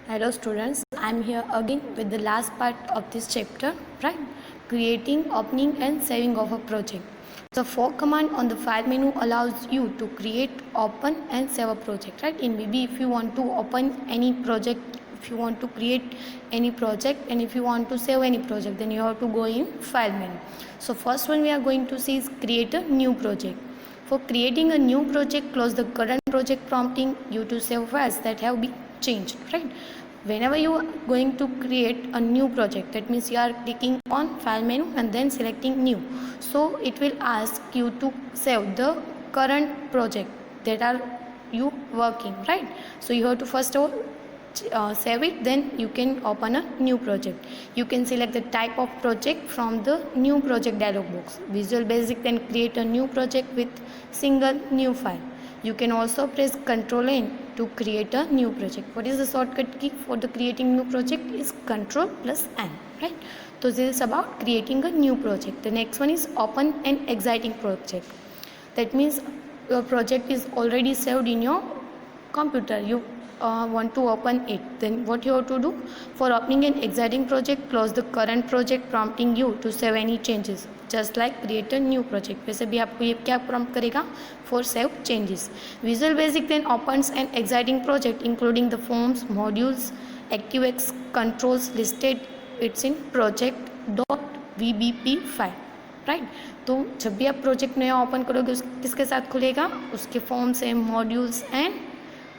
Hello students, I am here again with the last part of this chapter, right? Creating, opening and saving of a project. The for command on the file menu allows you to create, open and save a project, right? In maybe if you want to open any project, if you want to create any project and if you want to save any project, then you have to go in file menu. So first one we are going to see is create a new project. For creating a new project, close the current project prompting you to save files that have been changed, right? Whenever you are going to create a new project, that means you are clicking on file menu and then selecting new. So it will ask you to save the current project that are you working, right? So you have to first of all save it, then you can open a new project. You can select the type of project from the new project dialog box. Visual Basic then create a new project with single new file. You can also press Ctrl N to create a new project. What is the shortcut key for the creating new project is Ctrl plus N, right? So this is about creating a new project. The next one is open an existing project. That means your project is already saved in your computer. You want to open it, then what you have to do? For opening an existing project, close the current project prompting you to save any changes, just like create a new project. वैसे भी आपको ये क्या prompt करेगा? For save changes. Visual Basic then opens an existing project including the forms, modules, ActiveX controls listed. It's in project.vbp file, right तो जब भी आप प्रोजेक्ट नया ओपन करोगे उस किसके साथ खुलेगा? उसके फॉर्म्स एंड मॉड्यूल्स एंड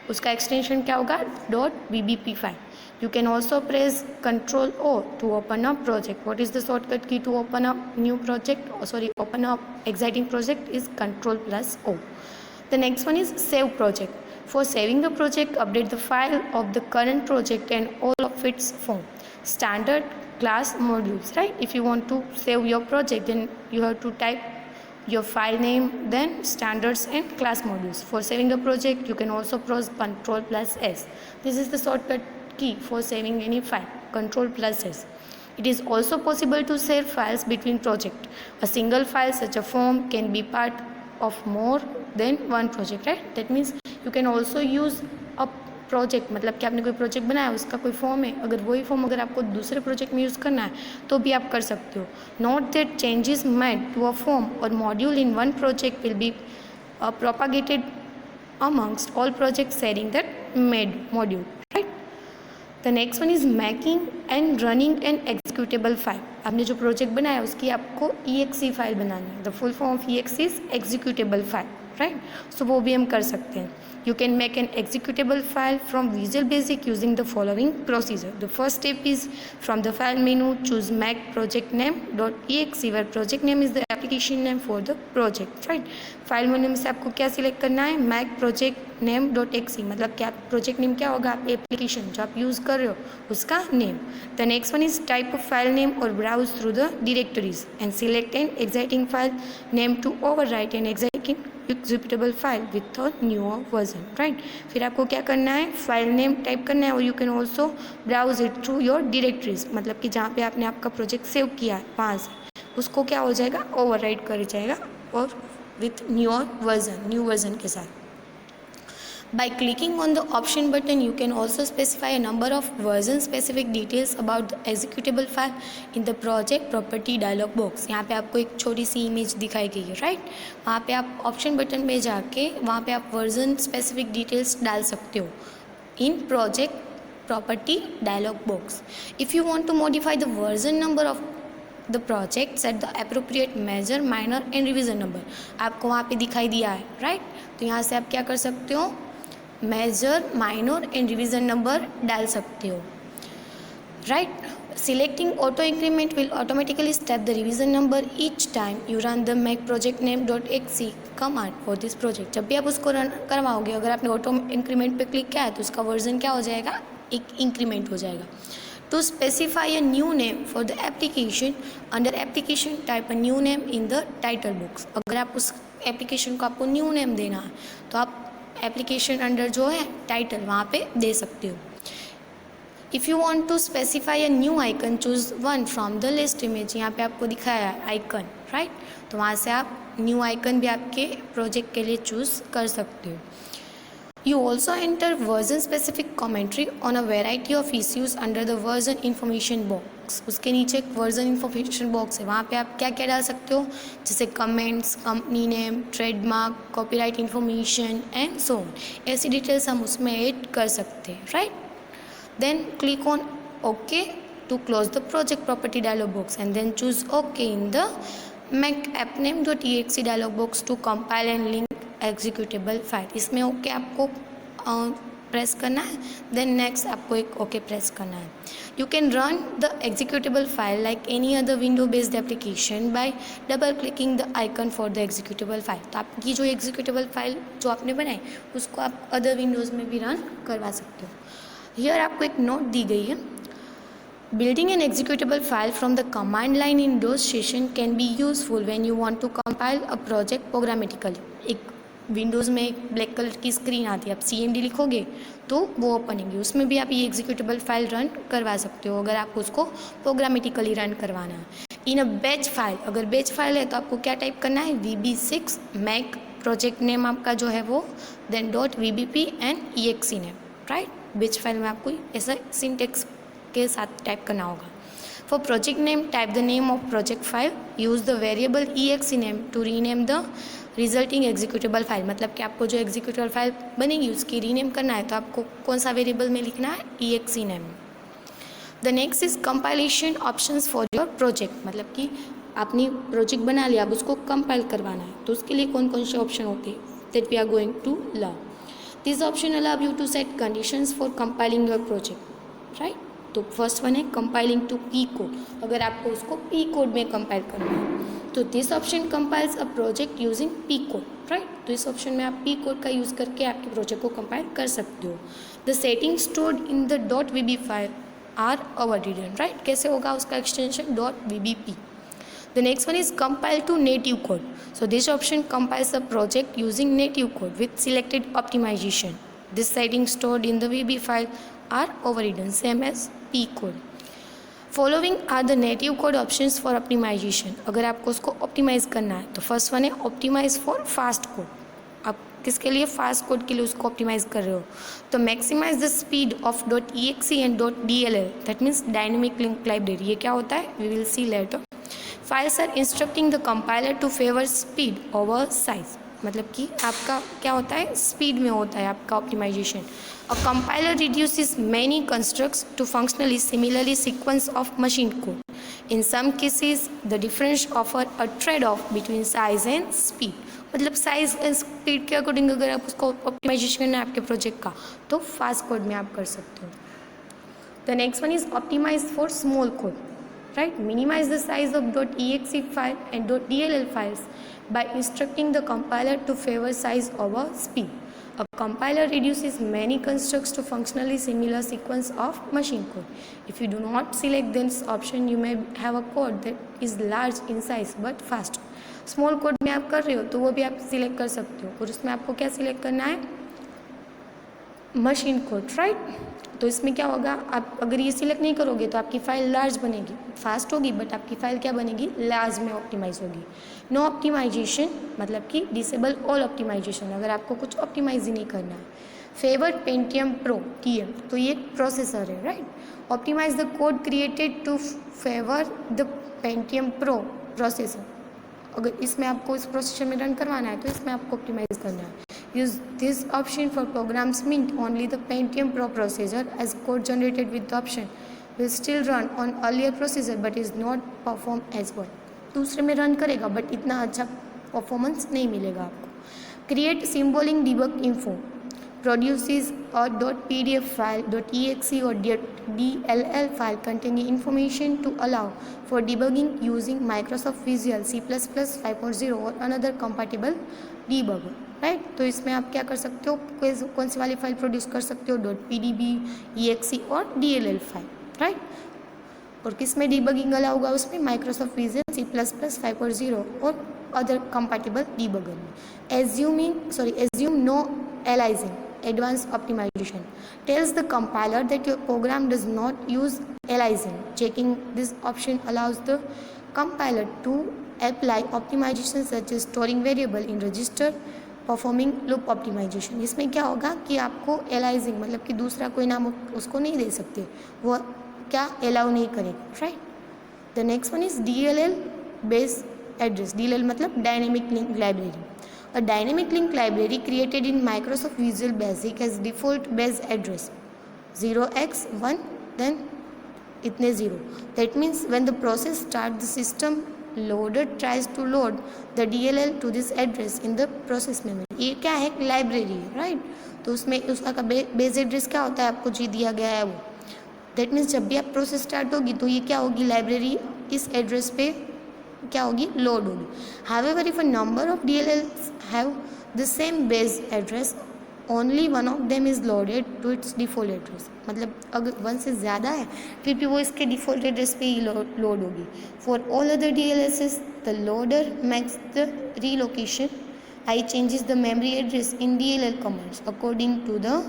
उसका एक्सटेंशन क्या होगा? .vbp file. You can also press Ctrl O to open a project. What is the shortcut key to open a new project? Open a existing project is Ctrl plus O. The next one is save project. For saving the project, update the file of the current project and all of its form. Standard, class, modules, right? If you want to save your project, then you have to type your file name, then standards and class modules. For saving a project, you can also press Ctrl plus S. This is the shortcut key for saving any file, Ctrl plus S. It is also possible to save files between projects. A single file such a form can be part of more than one project, right? That means you can also use a project, मतलब कि आपने कोई project बनाया उसका कोई form है, अगर वही फॉर्म अगर आपको दूसरे प्रोजेक्ट में यूज़ करना है तो भी आप कर सकते हो. Note that changes made to a form और module in one project will be propagated amongst all project sharing that made module, right. The next one is making and running an executable file. आपने जो project बनाया उसकी आपको EXE file बनानी है. The full form of EXE is executable file, right. So वो भी हम कर सकते हैं. You can make an executable file from Visual Basic using the following procedure. The first step is from the file menu, choose make project name.exe where project name is the application name for the project, right. File menu में से आपको क्या select करना है? make project name.exe, मतलब क्या project name क्या होगा? आप एप्लीकेशन जो आप यूज़ कर रहे हो उसका name. The next one is type of file name और browse through the directories and select an existing file name to overwrite an existing executable file with a newer version, right. फिर आपको क्या करना है? फाइल नेम टाइप करना है और you can also browse it through your directories, मतलब कि जहाँ पे आपने आपका प्रोजेक्ट सेव किया है वहाँ से उसको क्या हो जाएगा? ओवरराइट कर जाएगा और with newer version, new version के साथ. By clicking on the option button, you can also specify a number of version-specific details about the executable file in the project property dialog box. यहाँ पे आपको एक छोटी सी इमेज दिखाई गई है, राइट. वहाँ पे आप ऑप्शन बटन में जाके वहाँ पे आप वर्जन स्पेसिफिक डिटेल्स डाल सकते हो in project property dialog box. If you want to modify the version number of the project set the appropriate major minor and revision number. आपको वहाँ पे दिखाई दिया है, राइट. तो यहाँ से आप क्या कर सकते हो? Major, minor and revision number डाल सकते हो, right. Selecting auto increment will automatically step the revision number each time you run the make project name .exe command for this project. जब भी आप उसको रन करवाओगे, अगर आपने ऑटो इंक्रीमेंट पे क्लिक किया है तो उसका वर्जन क्या हो जाएगा? एक इंक्रीमेंट हो जाएगा. To specify a new name for the application, under application type a new name in the title box. अगर आप उस एप्लीकेशन को आपको न्यू नेम देना है तो आप एप्लीकेशन अंडर जो है टाइटल वहाँ पे दे सकते हो. If you want to specify a new icon, choose one from the list image. यहाँ पे आपको दिखाया है आइकन, राइट. तो वहाँ से आप न्यू आइकन भी आपके प्रोजेक्ट के लिए चूज़ कर सकते हो. You also enter version specific commentary on a variety of issues under the version information box. उसके नीचे एक वर्जन इन्फॉर्मेशन बॉक्स है, वहाँ पे आप क्या क्या डाल सकते हो, जैसे comments, company name, trademark, copyright information and so on. ऐसी डिटेल्स हम उसमें ऐड कर सकते हैं, right. Then click on okay to close the project property dialog box and then choose OK in the make appname.exe dialog box to compile and link executable file. इसमें OK आपको press करना है, then next आपको एक OK press करना है. You can run the executable file like any other window based application by double clicking the icon for the executable file. तो आपकी जो एग्जीक्यूटेबल फाइल जो आपने बनाई उसको आप अदर विंडोज़ में भी रन करवा सकते हो. हियर आपको एक नोट दी गई है. Building an executable file from the command line in DOS session can be useful when you want to compile a project programmatically. एक विंडोज़ में एक ब्लैक कलर की स्क्रीन आती है, आप CMD लिखोगे तो वो ओपन होगी, उसमें भी आप ये एग्जीक्यूटेबल फाइल रन करवा सकते हो अगर आपको उसको प्रोग्रामेटिकली रन करवाना है. इन अ बैच फाइल, अगर बैच फाइल है तो आपको क्या टाइप करना है, VB6 मैक प्रोजेक्ट नेम आपका जो है वो, then .vbp and exe name, right. Batch file में आपको ऐसा सिंटेक्स के साथ टाइप करना होगा. For project name type the name of project file, use the variable exe name to rename the resulting executable file. मतलब कि आपको जो एग्जीक्यूटेबल फाइल बनेगी उसकी रीनेम करना है तो आपको कौन सा वेरिएबल में लिखना है, exe name. The next is compilation options for your project. मतलब कि आपने प्रोजेक्ट बना लिया, अब उसको कंपाइल करवाना है तो उसके लिए कौन कौन से ऑप्शन होते हैं, that we are going to learn. This option allow you to set conditions for compiling your project, right. तो फर्स्ट वन है कंपाइलिंग टू पी कोड, अगर आपको उसको पी कोड में कंपाइल करना है तो this option compiles a project using P code, right. तो इस ऑप्शन में आप पी कोड का यूज़ करके आपके प्रोजेक्ट को कंपाइल कर सकते हो. The setting stored in the .vb file are overridden, right. कैसे होगा उसका extension .vbp. The next one is compile to native code. So this option compiles the project using native code with selected optimization. This setting stored in the VB file are overridden, same as P code. Following are the native code options for optimization. अगर आपको उसको optimize करना है तो first one है optimize for fast code. आप किसके लिए, फास्ट कोड के लिए उसको ऑप्टिमाइज कर रहे हो तो maximize the speed of .exe and .dll, that means dynamic link library. ये क्या होता है, we will see later. Files are instructing the compiler to favour speed over size. मतलब कि आपका क्या होता है, स्पीड में होता है आपका optimization. A compiler reduces many constructs to functionally similarly sequence of machine code. In some cases the difference offer a trade off between size and speed. मतलब साइज एंड स्पीड के अकॉर्डिंग अगर आप उसको optimisation करना है आपके project का तो फास्ट कोड में आप कर सकते हो. The next one is optimize for small code, right. Minimize the size of .exe file and .dll files by instructing the compiler to favor size over speed. A compiler reduces many constructs to functionally similar sequence of machine code. If you do not select this option, you may have a code that is large in size but fast. Small code में आप कर रहे हो तो वो भी आप select कर सकते हो और उसमें आपको क्या सिलेक्ट करना है, मशीन कोड, राइट. तो इसमें क्या होगा, आप अगर ये सिलेक्ट नहीं करोगे तो आपकी फ़ाइल लार्ज बनेगी, फास्ट होगी बट आपकी फ़ाइल क्या बनेगी, लार्ज में ऑप्टिमाइज होगी. नो ऑप्टिमाइजेशन मतलब कि डिसेबल ऑल ऑप्टिमाइजेशन, अगर आपको कुछ ऑप्टिमाइज ही नहीं करना है. फेवर पेंटियम प्रो TM, तो ये प्रोसेसर है, right. Optimize the code created to favour the Pentium pro processor. अगर इसमें आपको इस प्रोसेसर में रन करवाना है तो इसमें आपको ऑप्टिमाइज करना है. Use this option for programs meant only the Pentium Pro processor, as code generated with the option will still run on earlier processor but is not perform as well. दूसरे में run करेगा but इतना अच्छा performance नहीं मिलेगा आपको. Create symbolic debug info. Produces a .pdf file, .exe or .dll file containing information to allow for debugging using Microsoft Visual C++ 5.0 or another compatible debugger, right. तो इसमें आप क्या कर सकते हो, कौन सी वाली फाइल प्रोड्यूस कर सकते हो, .pdb, exe और dll फाइल, राइट. और किस में डीबगिंग अलाउ होगा, उसमें माइक्रोसॉफ्ट विजुअल C++ 5.0 और अदर कंपैटिबल डीबगर में. Assume no aliasing, advanced optimization, tells the compiler that your program does not use aliasing. Checking this option allows the compiler to apply optimization such as storing variable in register performing loop optimization, इसमें क्या होगा कि आपको aliasing मतलब कि दूसरा कोई नाम उसको नहीं दे सकते, वो क्या अलाउ नहीं करेगा, right. The next one is DLL base address. DLL मतलब dynamic link library. A dynamic link library created in Microsoft Visual Basic has default base address 0x1 then इतने 0. That means when the process starts, the system loader tries to load the DLL to this address in the process memory. ये क्या है, library है, right. तो उसमें उसका base address क्या होता है, आपको जी दिया गया है वो। दैट मीन्स जब भी आप प्रोसेस स्टार्ट होगी तो ये क्या होगी, लाइब्रेरी इस एड्रेस पे क्या होगी, लोड होगी। However if a number of DLLs have the same base address, only one of them is loaded to its default address. मतलब अगर वन से ज़्यादा है फिर भी वो इसके डिफॉल्ट एड्रेस पे ही लोड होगी। For all other DLSs the loader makes the relocation I changes the memory address in DLL commands according to the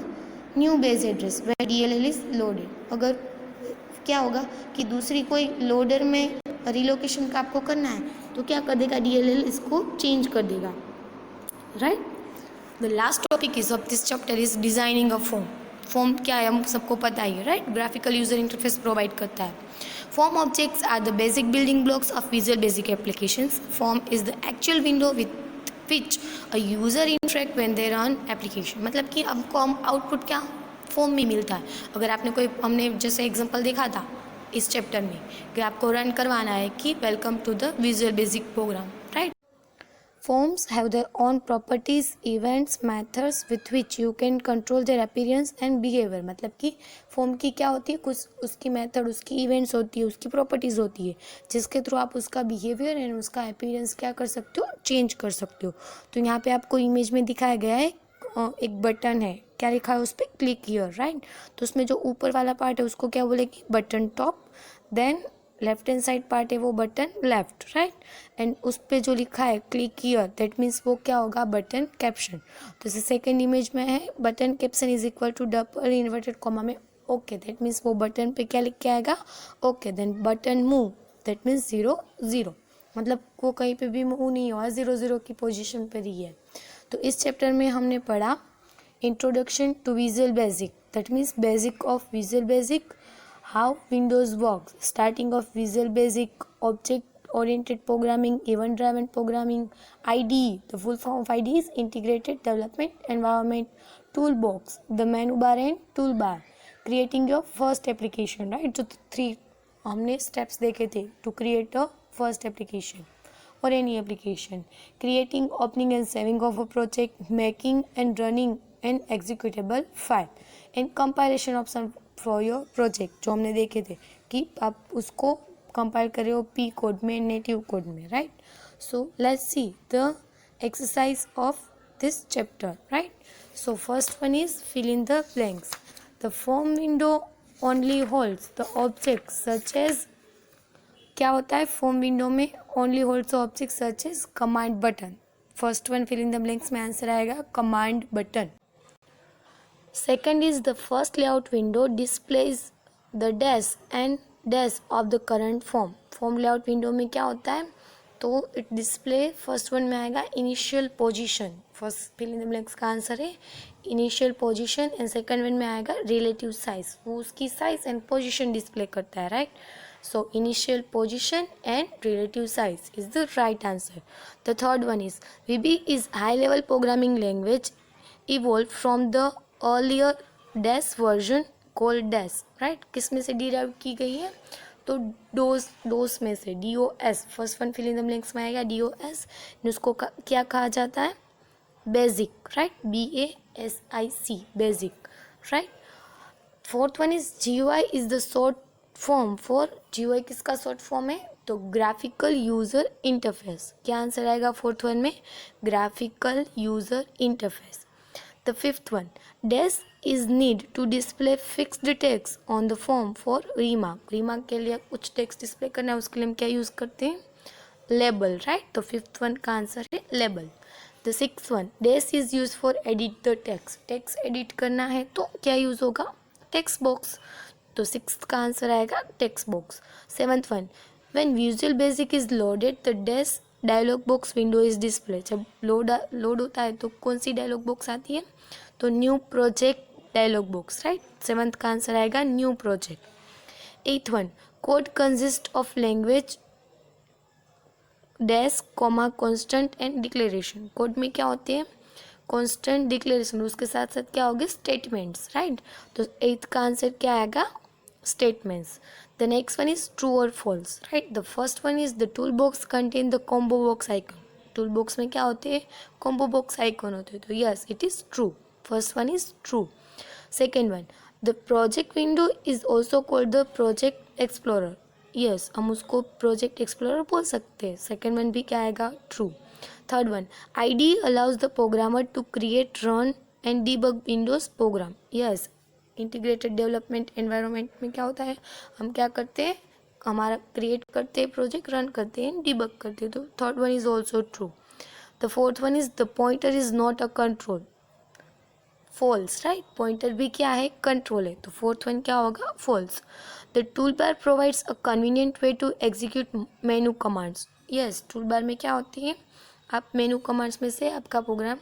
new base address where DLL is loaded. अगर क्या होगा कि दूसरी कोई लोडर में रिलोकेशन का आपको करना है तो क्या कर देगा, DLL इसको चेंज कर देगा, right. The last topic is of this chapter is designing a form. Form क्या है हम सबको पता ही है, right. Graphical user interface provide करता है। Form objects are the basic building blocks of Visual Basic applications. Form is the actual window with which a user interact when they run application. मतलब कि हमको हम आउटपुट क्या form में मिलता है। अगर आपने कोई, हमने जैसे एग्जांपल देखा था इस चैप्टर में कि आपको रन करवाना है कि welcome to the Visual Basic program, right. Forms have their own properties, events, methods with which you can control their appearance and behaviour. मतलब कि फॉर्म की क्या होती है, कुछ उसकी मेथड, उसकी इवेंट्स होती है, उसकी प्रॉपर्टीज़ होती है जिसके थ्रू आप उसका बिहेवियर एंड उसका अपीयरेंस क्या कर सकते हो, चेंज कर सकते हो। तो यहाँ पे आपको इमेज में दिखाया गया है एक बटन है, क्या लिखा है उस पर, क्लिक हियर, राइट। तो उसमें जो ऊपर वाला पार्ट है उसको क्या बोलेगी, button top. Then left hand side part है वो बटन लेफ्ट, राइट। एंड उस पर जो लिखा है क्लिक हियर, दैट मीन्स वो क्या होगा, बटन कैप्शन। तो जैसे सेकेंड इमेज में है button caption is equal to double inverted comma में ओके, दैट मीन्स वो बटन पे क्या लिख के आएगा, okay. Then button move, that means 0 0, मतलब वो कहीं पे भी मूव नहीं हुआ, 0 0 की पोजिशन पर ही है। तो इस चैप्टर में हमने पढ़ा introduction to Visual Basic, that means basic of Visual Basic, how Windows work, starting of Visual Basic, object oriented programming, event driven programming, IDE, the full form of IDE is integrated development environment, toolbox, the menu bar and toolbar, creating your first application, right। जो 3 हमने steps देखे थे to create a first application or any application, creating, opening and saving of a project, making and running an executable file, and compilation of some for your project, जो हमने देखे थे कि आप उसको कंपाइल कर रहे हो P कोड में, नेटिव कोड में, right. So let's see the exercise of this chapter, right. So first one is fill in the blanks. The form window only holds the object such as, क्या होता है form window में, only holds object such as command button. First one fill in the blanks में answer आएगा command button. Second is the first layout window displays the dash and dash of the current form. Form layout window में क्या होता है, तो it display, first one में आएगा initial position, first fill in the blanks का answer है initial position, and second one में आएगा रिलेटिव साइज, वो उसकी साइज एंड पोजीशन डिस्प्ले करता है, right. So initial position and relative size is the right answer. The third one is VB is high level programming language evolve from the earlier dash version called dash, right. किस में से derive की गई है, तो डोस में से, DOS, first one fill in the blanks में आएगा DOS, उसको क्या कहा जाता है, BASIC, right, BASIC, BASIC, right. Fourth one is GUI is the short form for, GUI किसका शॉर्ट फॉर्म है, तो ग्राफिकल यूजर इंटरफेस, क्या आंसर आएगा फोर्थ वन में, graphical user interface. The fifth one, dash is need to display fixed text on the form for remark. remark के लिए कुछ text display करना है, उसके लिए हम क्या यूज़ करते हैं, label, right। तो फिफ्थ वन का आंसर है label। The sixth one, dash is used for edit the text. text edit करना है तो क्या यूज़ होगा, text box, तो सिक्स्थ का आंसर आएगा text box। Seventh one, when Visual Basic is loaded, the dash dialog box window is display, जब लोड होता है तो कौन सी डायलॉग बॉक्स आती है, तो new project dialog box, right. Seventh का आंसर आएगा new project. Eighth one, code consist of language dash comma constant and declaration. Code में क्या होते हैं, कॉन्स्टेंट, डिक्लेरेशन, उसके साथ साथ क्या होगी, स्टेटमेंट्स, राइट। तो एथ का आंसर क्या आएगा, statements. The next one is true और false, right. The first one is the tool box contain the combo box icon. Tool box में क्या होते हैं, कॉम्बो बॉक्स आइकन होते हैं, तो yes it is true, first one is true. Second one, the project window is also called the project explorer, yes हम उसको project explorer बोल सकते हैं, सेकेंड वन भी क्या आएगा, true. Third one, IDE allows the programmer to create, run and debug Windows program, yes। Integrated development environment में क्या होता है, हम क्या करते हैं, हमारा क्रिएट करते हैं प्रोजेक्ट, रन करते हैं, डिबग करते हैं, तो third one is also true. The fourth one is the pointer is not a control, false, right. Pointer भी क्या है, कंट्रोल है, तो फोर्थ वन क्या होगा, false. The tool bar provides a convenient way to execute menu commands, yes tool bar में क्या होती है, आप मेनू कमांड्स में से आपका प्रोग्राम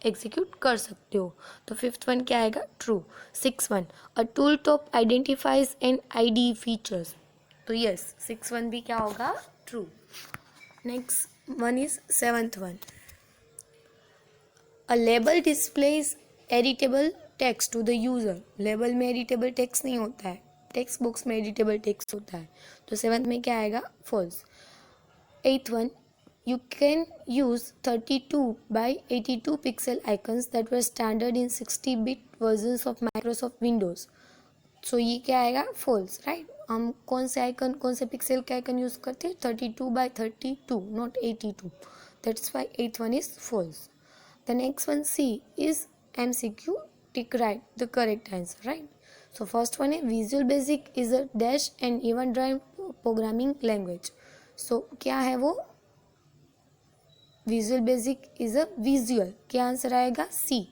एग्जीक्यूट कर सकते हो, तो फिफ्थ वन क्या आएगा, true. Six one, a tool top identifies and IDE features, तो यस सिक्स वन भी क्या होगा, true. Next one is seventh one, a label displays editable text to the user. Label में एडिटेबल टेक्स्ट नहीं होता है, टेक्स्ट बॉक्स में editable text होता है, तो सेवंथ में क्या आएगा, false. Eighth one, you can use 32 by 82 pixel icons that were standard in 60-bit versions of Microsoft Windows, so ये क्या आएगा, false, right। हम कौन से आइकन, कौन से पिक्सल के आइकन यूज करते हैं, 32 by 32 not 82, that's why eighth one is false। the next one, C is MCQ, tick right the correct answer, right। so first one है Visual Basic is a dash and event driven programming language, so क्या है वो, visual basic is a visual, क्या answer आएगा, C,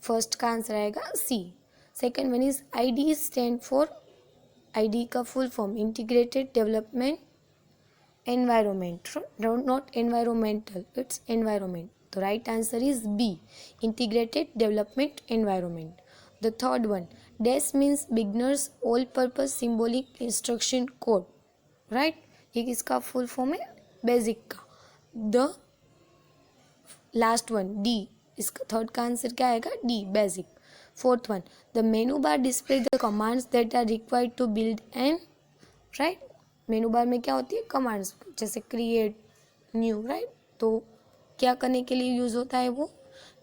first का answer आएगा C. Second one is IDE stand for, IDE का full form integrated development environment, not environmental, it's environment, तो right answer is B, integrated development environment. The third one, dash means beginners all purpose symbolic instruction code, right, ये किसका full form है, basic का। The last one, D, इसका third का answer क्या आएगा, D, basic. Fourth one, the menu bar display the commands that are required to build an, right, menu bar में क्या होती है, कमांड्स, जैसे क्रिएट, न्यू, राइट, तो क्या करने के लिए यूज होता है वो,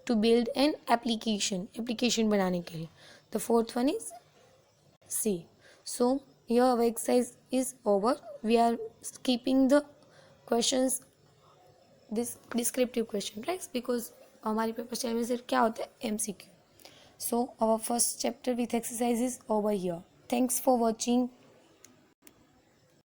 to build an application, application बनाने के लिए। The fourth one is C. So your our exercise is over, we are keeping the questions, this descriptive question, right, because हमारे पेपर चैनल में सिर्फ क्या होता है, MCQ। so our first chapter with exercise is over here, thanks for watching।